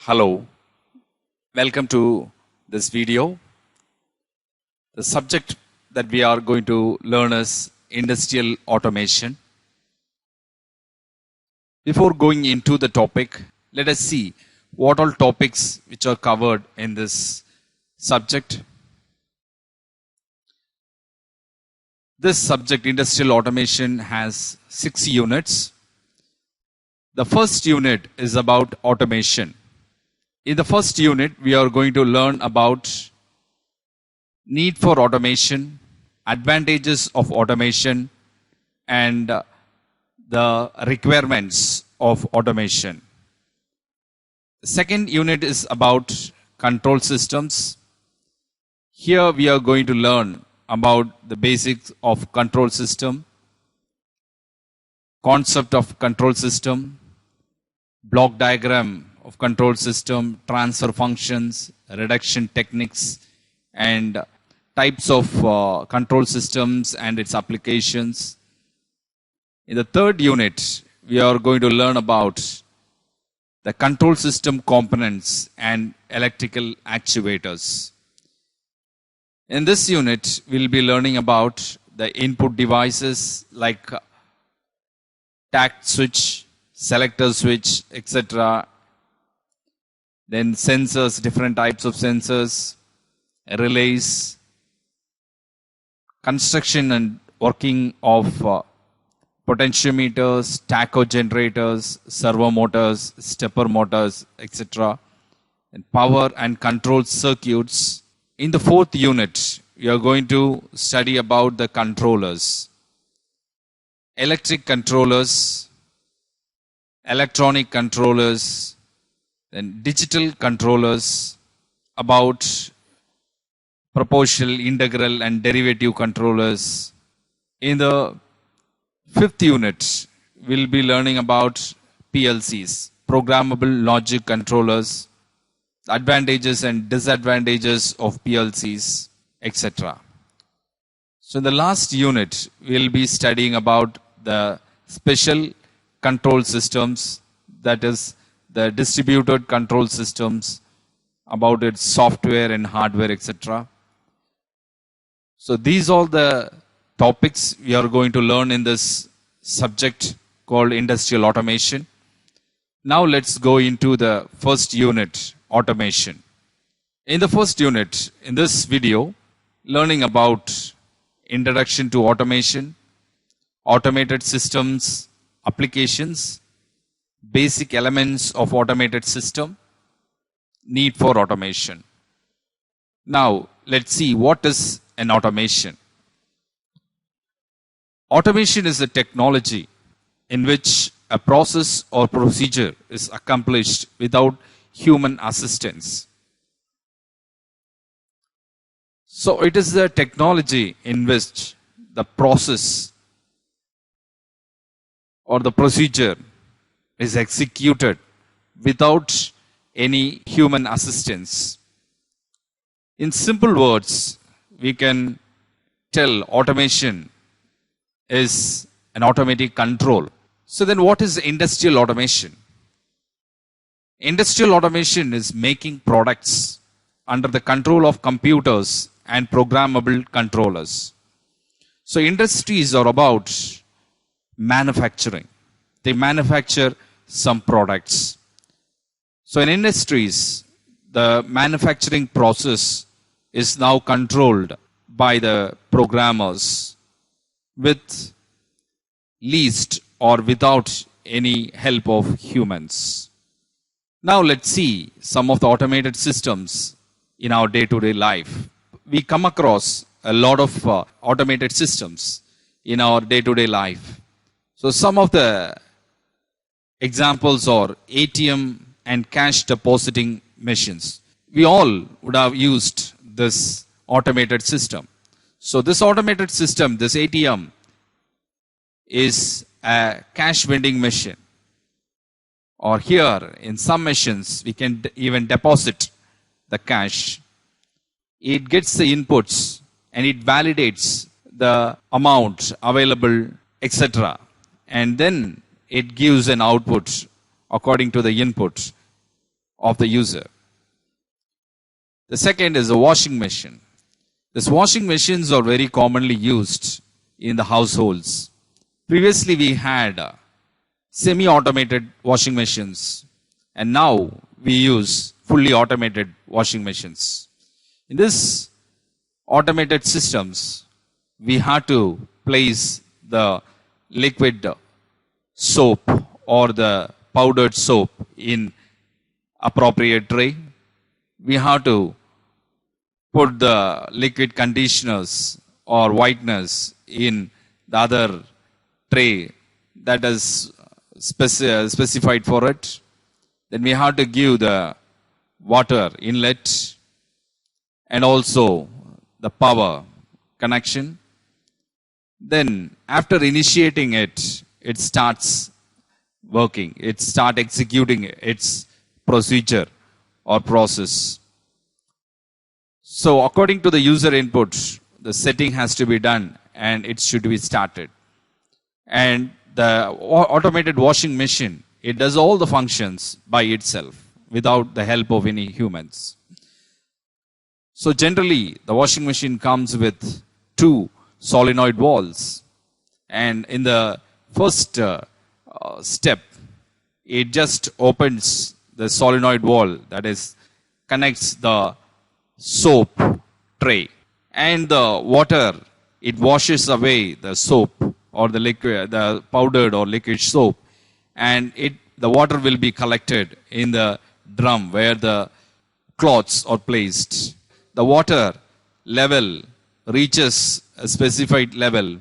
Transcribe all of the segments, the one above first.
Hello, welcome to this video. The subject that we are going to learn is industrial automation. Before going into the topic, let us see what all topics which are covered in this subject. This subject, industrial automation, has 6 units. The first unit is about automation. In the first unit, we are going to learn about need for automation, advantages of automation, and the requirements of automation. The second unit is about control systems. Here we are going to learn about the basics of control system, concept of control system, block diagram of control system, transfer functions, reduction techniques, and types of control systems and its applications. In the third unit, we are going to learn about the control system components and electrical actuators. In this unit, we'll be learning about the input devices like tact switch, selector switch, etc. Then sensors, different types of sensors, relays, construction and working of potentiometers, tacho generators, servo motors, stepper motors, etc. and power and control circuits. In the fourth unit, we are going to study about the controllers, electric controllers, electronic controllers, then digital controllers, about proportional, integral, and derivative controllers. In the fifth unit, we'll be learning about PLCs, programmable logic controllers, advantages and disadvantages of PLCs, etc. So in the last unit, we'll be studying about the special control systems, that is the distributed control systems, about its software and hardware, etc. So these are the topics we are going to learn in this subject called industrial automation. Now let's go into the first unit, automation. In the first unit, in this video, learning about introduction to automation, automated systems, applications, basic elements of automated system, need for automation. Now, let's see what is an automation. Automation is a technology in which a process or procedure is accomplished without human assistance. So, it is the technology in which the process or the procedure is executed without any human assistance. In simple words, we can tell automation is an automatic control. So then what is industrial automation? Industrial automation is making products under the control of computers and programmable controllers. So industries are about manufacturing. They manufacture some products. So in industries, the manufacturing process is now controlled by the programmers with least or without any help of humans. Now let's see some of the automated systems in our day-to-day life. We come across a lot of automated systems in our day-to-day life. So some of the examples are ATM and cash depositing machines. We all would have used this automated system. So this automated system, this ATM, is a cash vending machine. Or here, in some machines, we can even deposit the cash. It gets the inputs and it validates the amount available, etc. And then it gives an output according to the input. of the user. The second is a washing machine. These washing machines are very commonly used in the households. Previously, we had semi-automated washing machines, and now we use fully automated washing machines. In this automated systems, we have to place the liquid soap or the powdered soap in appropriate tray. We have to put the liquid conditioners or whiteners in the other tray that is specified for it. Then we have to give the water inlet and also the power connection. Then after initiating it, it starts working. It starts executing its procedure or process. So according to the user input, the setting has to be done and it should be started. And the automated washing machine, it does all the functions by itself without the help of any humans. So generally, the washing machine comes with two solenoid valves. And in the first step, it just opens the solenoid valve, that is, connects the soap tray. And the water, it washes away the soap or the liquid, the powdered or liquid soap, and the water will be collected in the drum where the cloths are placed. The water level reaches a specified level,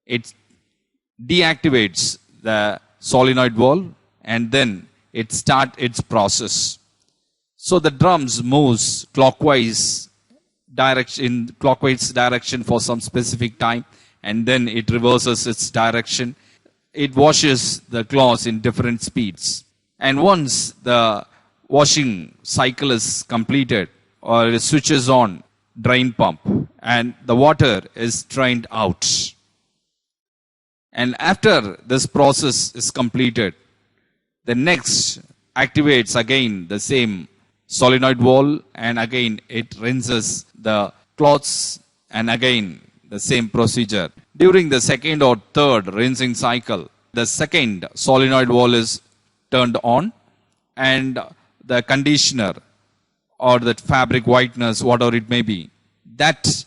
it deactivates the solenoid valve and then it starts its process. So the drums moves clockwise direction for some specific time, and then it reverses its direction. It washes the cloths in different speeds. And once the washing cycle is completed, or it switches on drain pump, and the water is drained out. And after this process is completed, the next activates again the same solenoid valve, and again it rinses the cloths, and again the same procedure. During the second or third rinsing cycle, the second solenoid valve is turned on, and the conditioner or that fabric whiteners, whatever it may be, that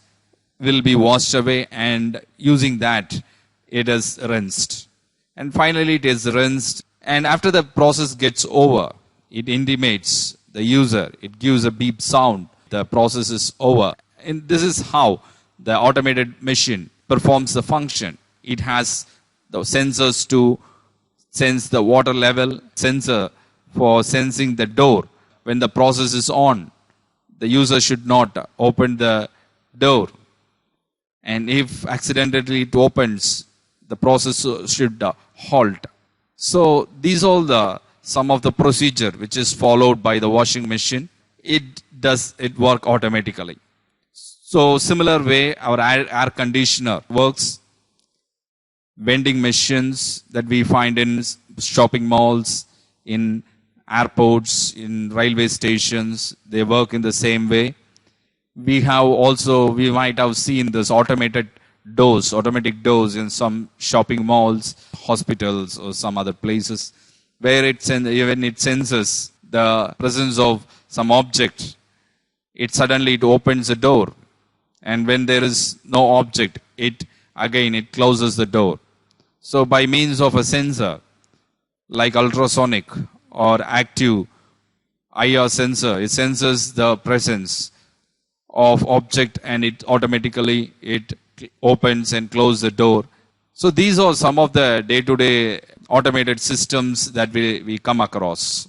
will be washed away, and using that it is rinsed. And finally it is rinsed, and after the process gets over, it intimates the user, it gives a beep sound, the process is over. And this is how the automated machine performs the function. It has the sensors to sense the water level, sensor for sensing the door. When the process is on, the user should not open the door. And if accidentally it opens, the process should halt. So these are some of the procedure which is followed by the washing machine. It work automatically. So similar way our air conditioner works. Vending machines that we find in shopping malls, in airports, in railway stations, they work in the same way. We might have seen this automatic doors in some shopping malls, hospitals, or some other places, where even it senses the presence of some object. It suddenly opens the door, and when there is no object, it closes the door. So by means of a sensor like ultrasonic or active IR sensor, it senses the presence of object, and it automatically opens and closes the door. So these are some of the day-to-day automated systems that we come across.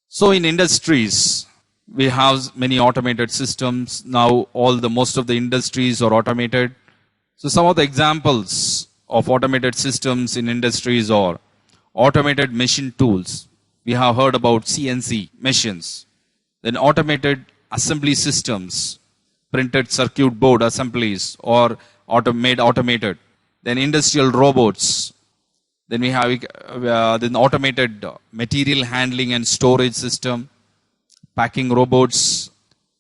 So in industries, we have many automated systems. Now most of the industries are automated. So some of the examples of automated systems in industries are automated machine tools. We have heard about CNC machines. Then automated assembly systems, printed circuit board assemblies or made automated. Then industrial robots. Then we have automated material handling and storage system. packing robots,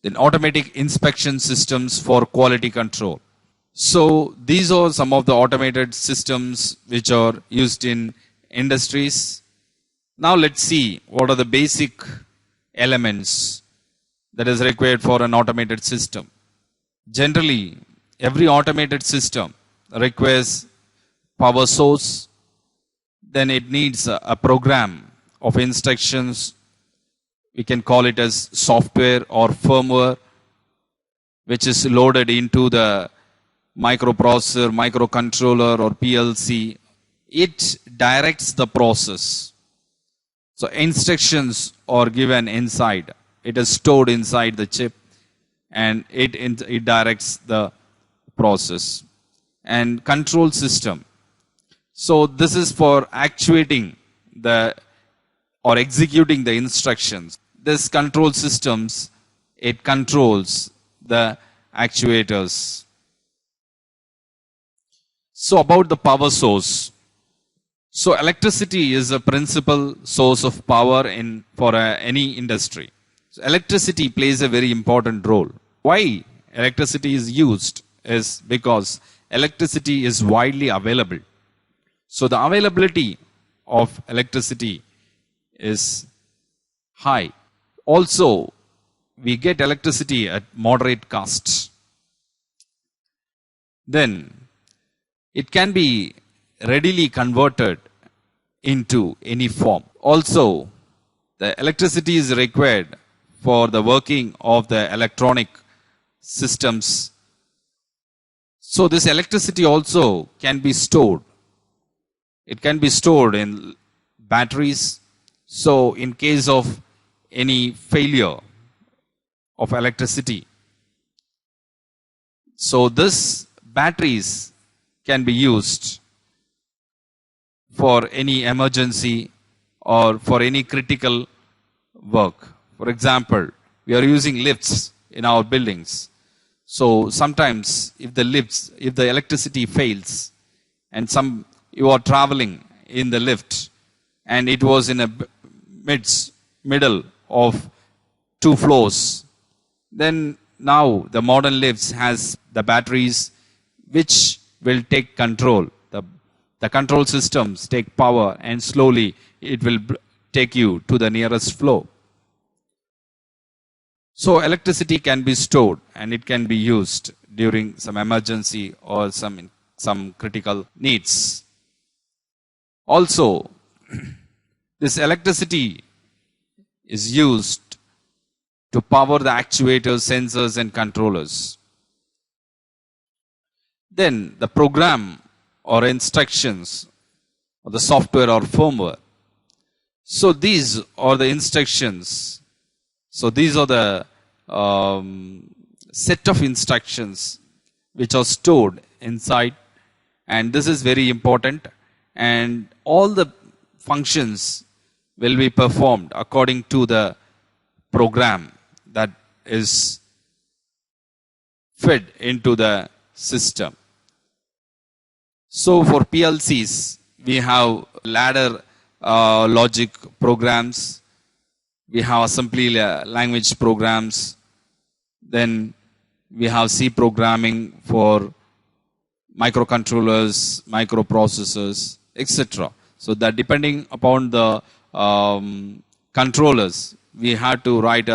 then automatic inspection systems for quality control. So these are some of the automated systems which are used in industries. Now let's see what are the basic elements that is required for an automated system. Generally, every automated system requires power source, then it needs a program of instructions. We can call it as software or firmware, which is loaded into the microprocessor, microcontroller or PLC. It directs the process. So instructions are given inside. It is stored inside the chip and it directs the process. And control system. So this is for actuating or executing the instructions. This control systems, it controls the actuators. So about the power source. So electricity is a principal source of power for any industry. So electricity plays a very important role. Why electricity is used is because electricity is widely available. So the availability of electricity is high. Also, we get electricity at moderate cost. Then it can be readily converted into any form. Also, the electricity is required for the working of the electronic systems. So this electricity also can be stored. It can be stored in batteries. So in case of any failure of electricity, so this batteries can be used for any emergency or for any critical work. For example, we are using lifts in our buildings. So sometimes if the electricity fails and you are traveling in the lift and it was in a middle of 2 floors, then now the modern lifts has the batteries which will take control. The control systems take power and slowly it will take you to the nearest floor. So electricity can be stored and it can be used during some emergency or some critical needs. Also, this electricity is used to power the actuators, sensors and controllers. Then the program or instructions or the software or firmware. So these are the instructions. So these are the set of instructions which are stored inside, and this is very important, and all the functions will be performed according to the program that is fed into the system. So for PLCs, we have ladder logic programs, we have assembly language programs, then we have C programming for microcontrollers, microprocessors, etc. So that depending upon the controllers, we have to write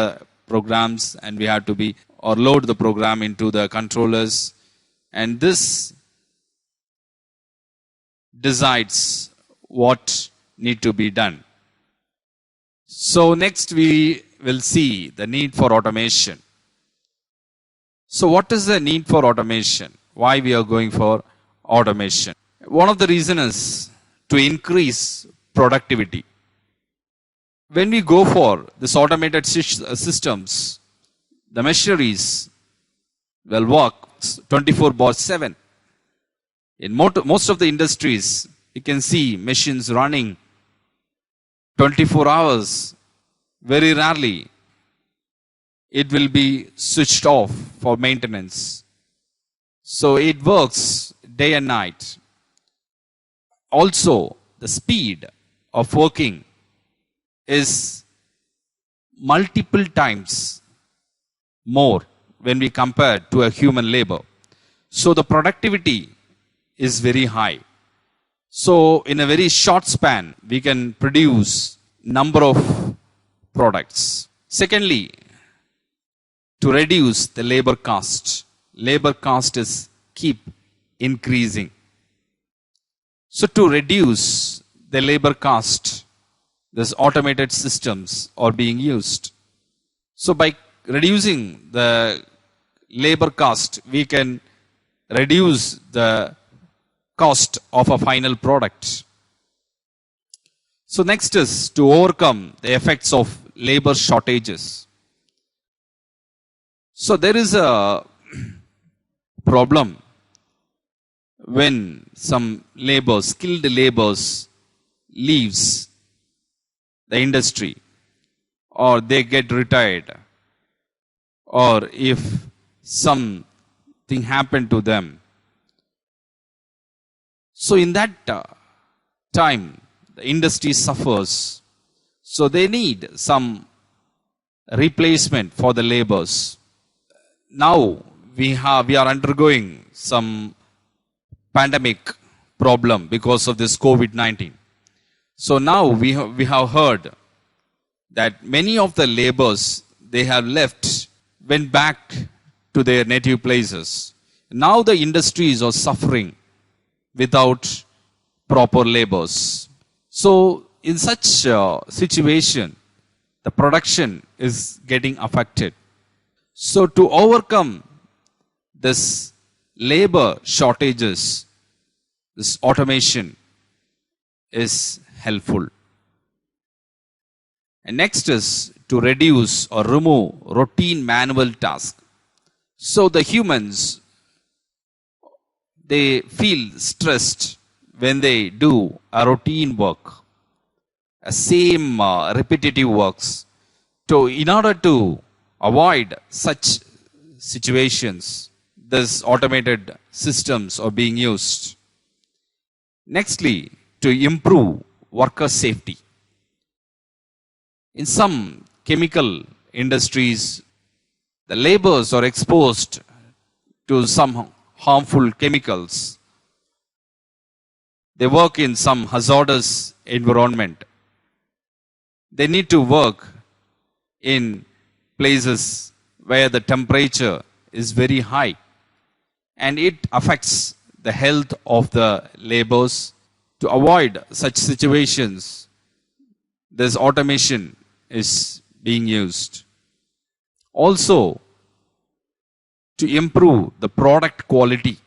programs and we have to load the program into the controllers, and this decides what need to be done. So next we will see the need for automation. So what is the need for automation? Why we are going for automation? One of the reasons is to increase productivity. When we go for this automated systems, the machineries will work 24/7. In most of the industries, you can see machines running 24 hours. Very rarely it will be switched off for maintenance. So it works day and night. Also, the speed of working is multiple times more when we compare to a human labor. So the productivity is very high. So in a very short span, we can produce number of products. Secondly, to reduce the labor cost. Labor cost is keep increasing. So to reduce the labor cost, these automated systems are being used. So by reducing the labor cost, we can reduce the cost of a final product. So next is to overcome the effects of labor shortages. So there is a problem when some labor, skilled labors leaves the industry, or they get retired, or if something happened to them. So in that time, the industry suffers. So they need some replacement for the labors. Now we are undergoing some pandemic problem because of this COVID-19. So now we have heard that many of the laborers, they have left, went back to their native places. Now the industries are suffering without proper labors. So in such a situation, the production is getting affected. So to overcome this labor shortages, this automation is helpful. And next is to reduce or remove routine manual tasks. So the humans, they feel stressed when they do a routine work, a same repetitive works. So in order to avoid such situations, these automated systems are being used. Nextly, to improve worker safety. In some chemical industries, the laborers are exposed to some harmful chemicals. They work in some hazardous environment. They need to work in places where the temperature is very high, and it affects the health of the laborers. To avoid such situations, this automation is being used. Also, to improve the product quality.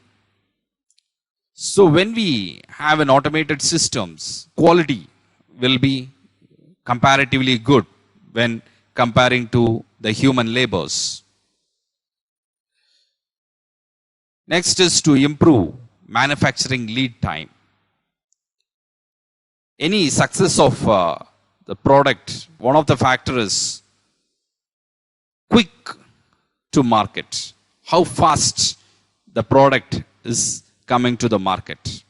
So when we have an automated systems, quality will be comparatively good when comparing to the human labors. Next is to improve manufacturing lead time. Any success of the product, one of the factors is quick to market. How fast the product is coming to the market.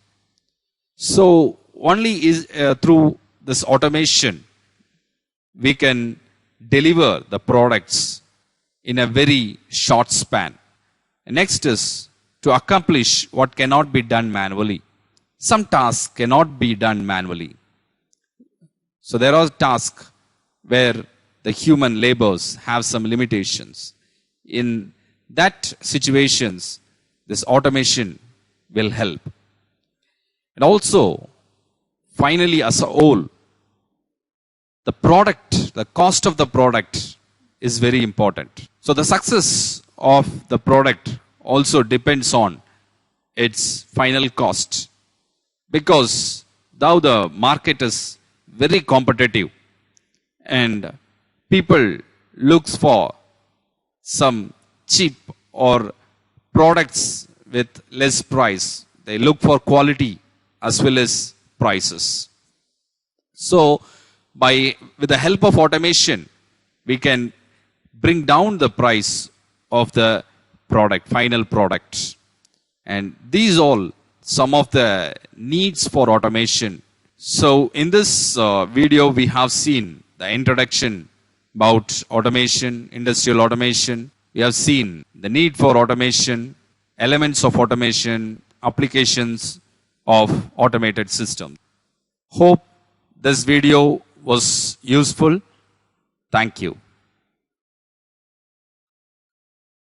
So only is through this automation we can deliver the products in a very short span. Next is to accomplish what cannot be done manually. Some tasks cannot be done manually. So there are tasks where the human labors have some limitations. In that situations, this automation will help. And also, finally, as a whole, the product, the cost of the product is very important. So the success of the product also depends on its final cost, because though the market is very competitive and people looks for some cheap or products with less price, they look for quality as well as prices. So with the help of automation, we can bring down the price of the product, final product. And these all some of the needs for automation. So in this video, we have seen the introduction about automation, industrial automation. We have seen the need for automation, elements of automation, applications of automated systems. Hope this video was useful. Thank you.